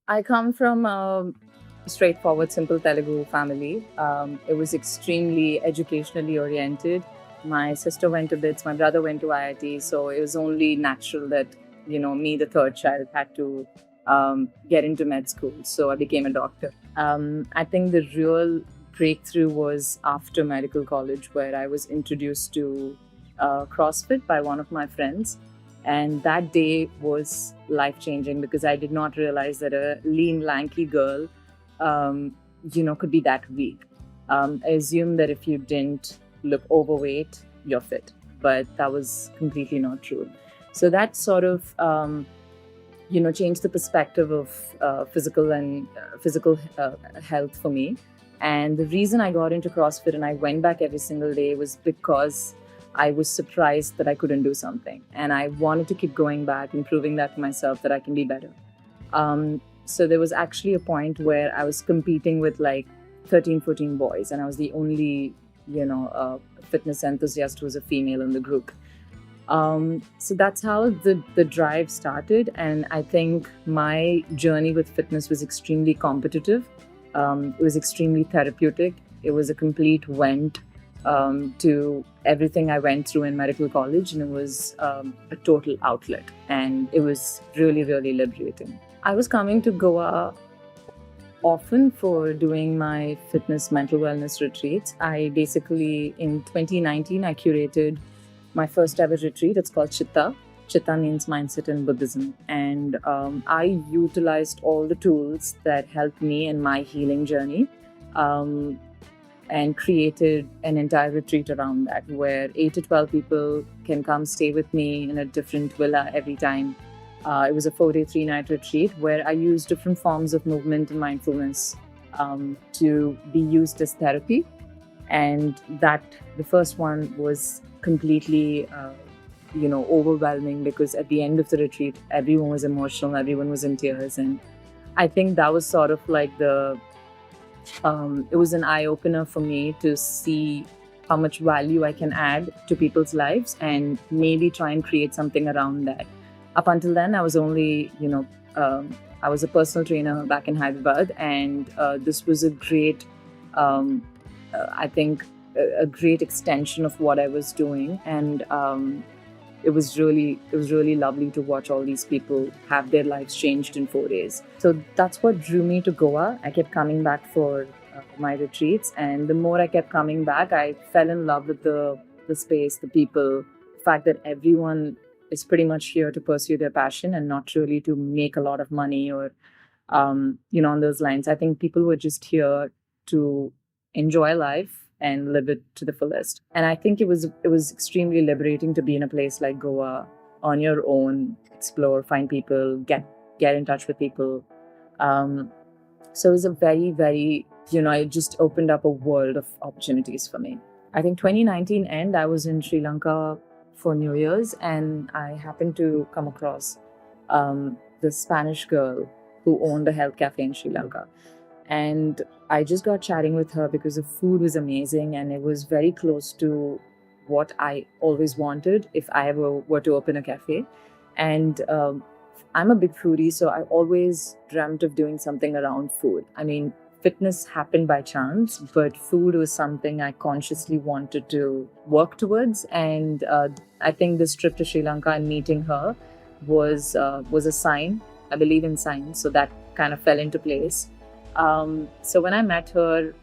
I come from a straightforward, simple Telugu family. It was extremely educationally oriented. My sister went to BITS, my brother went to IIT, so it was only natural that, me, the third child, had to get into med school. So I became a doctor. I think the real breakthrough was after medical college, where I was introduced to CrossFit by one of my friends. And that day was life changing because I did not realize that a lean, lanky girl, could be that weak. I assumed that if you didn't look overweight, you're fit, but that was completely not true. So that sort of, changed the perspective of physical health for me. And the reason I got into CrossFit and I went back every single day was because I was surprised that I couldn't do something. And I wanted to keep going back and proving that to myself that I can be better. So there was actually a point where I was competing with like 13, 14 boys, and I was the only, fitness enthusiast who was a female in the group. So that's how the drive started. And I think my journey with fitness was extremely competitive. It was extremely therapeutic. It was a complete vent to everything I went through in medical college, and it was a total outlet. And it was really, really liberating. I was coming to Goa often for doing my fitness mental wellness retreats. I basically, in 2019, I curated my first ever retreat. It's called Chitta. Chitta means mindset in Buddhism. And I utilized all the tools that helped me in my healing journey. And created an entire retreat around that, where 8 to 12 people can come stay with me in a different villa every time. It was a 4-day, 3-night retreat where I used different forms of movement and mindfulness to be used as therapy. And the first one was completely, overwhelming, because at the end of the retreat, everyone was emotional, everyone was in tears. And I think that was sort of like it was an eye-opener for me to see how much value I can add to people's lives and maybe try and create something around that. Up until then, I was only, I was a personal trainer back in Hyderabad, and this was a great, I think, a great extension of what I was doing. And it was really lovely to watch all these people have their lives changed in 4 days. So that's what drew me to Goa. I kept coming back for my retreats, and the more I kept coming back, I fell in love with the space, the people, the fact that everyone is pretty much here to pursue their passion and not really to make a lot of money or on those lines. I think people were just here to enjoy life and live it to the fullest. And I think it was extremely liberating to be in a place like Goa on your own, explore, find people, get in touch with people. So it was a very, very, it just opened up a world of opportunities for me. I think 2019 end, I was in Sri Lanka for New Year's, and I happened to come across this Spanish girl who owned a health cafe in Sri Lanka. And I just got chatting with her because the food was amazing and it was very close to what I always wanted if I ever were to open a cafe. And I'm a big foodie, so I always dreamt of doing something around food. I mean, fitness happened by chance, but food was something I consciously wanted to work towards. And I think this trip to Sri Lanka and meeting her was a sign. I believe in signs, so that kind of fell into place. So when I met her,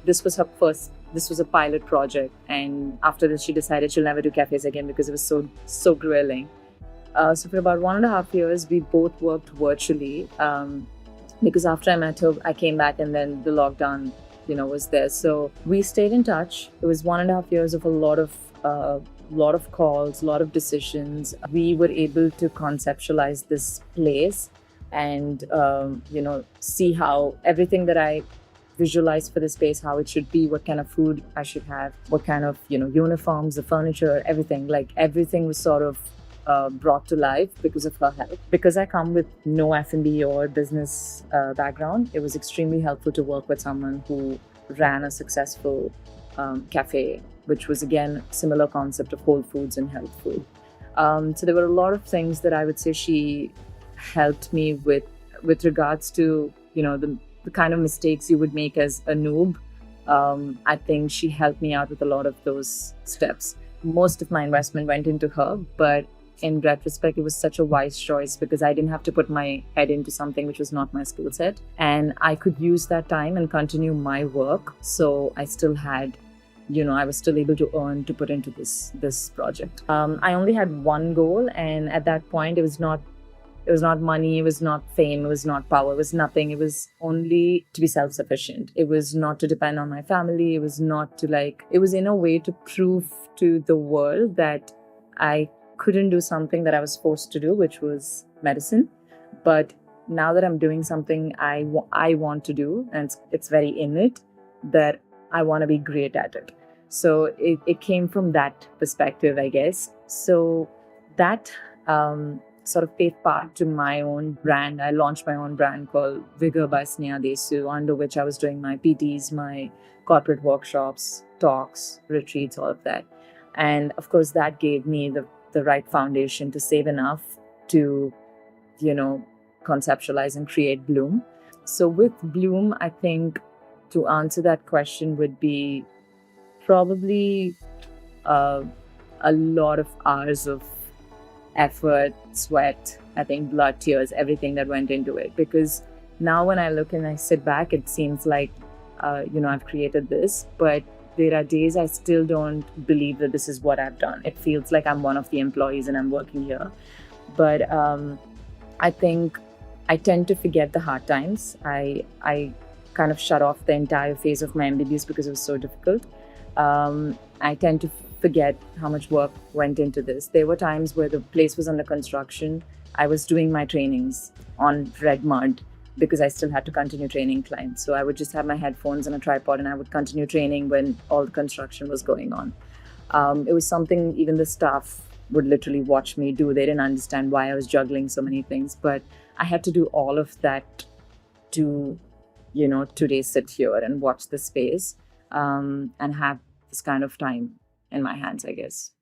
this was a pilot project. And after this, she decided she'll never do cafes again because it was so grueling. So for about 1.5 years, we both worked virtually. Because after I met her, I came back and then the lockdown, was there. So we stayed in touch. It was 1.5 years of a lot of calls, a lot of decisions. We were able to conceptualize this place and see how everything that I visualized for the space, how it should be, what kind of food I should have, what kind of uniforms, the furniture, everything was sort of brought to life because of her help. Because I come with no F&B or business background, it was extremely helpful to work with someone who ran a successful cafe, which was again similar concept of whole foods and health food. So there were a lot of things that I would say she helped me with regards to, the kind of mistakes you would make as a noob. I think she helped me out with a lot of those steps. Most of my investment went into her, but in retrospect, it was such a wise choice because I didn't have to put my head into something which was not my skill set. And I could use that time and continue my work. So I still had, I was still able to earn to put into this project. I only had one goal, and at that point, it was not money, it was not fame, it was not power, it was nothing. It was only to be self-sufficient. It was not to depend on my family. It was not to it was in a way to prove to the world that I couldn't do something that I was forced to do, which was medicine. But now that I'm doing something I want to do, and it's very innate that I want to be great at it. So it came from that perspective, I guess. So that sort of paved path to my own brand. I launched my own brand called Vigor by Sneha Basu, under which I was doing my PTs, my corporate workshops, talks, retreats, all of that. And of course, that gave me the right foundation to save enough to, conceptualize and create Bloom. So with Bloom, I think to answer that question would be probably uh, a lot of hours of effort, sweat, I think blood, tears, everything that went into it. Because now when I look and I sit back, it seems like, I've created this, but there are days I still don't believe that this is what I've done. It feels like I'm one of the employees and I'm working here. But I think I tend to forget the hard times. I kind of shut off the entire phase of my MBBS because it was so difficult. I tend to forget how much work went into this. There were times where the place was under construction. I was doing my trainings on red mud because I still had to continue training clients. So I would just have my headphones and a tripod and I would continue training when all the construction was going on. It was something even the staff would literally watch me do. They didn't understand why I was juggling so many things, but I had to do all of that to, today sit here and watch the space and have this kind of time in my hands, I guess.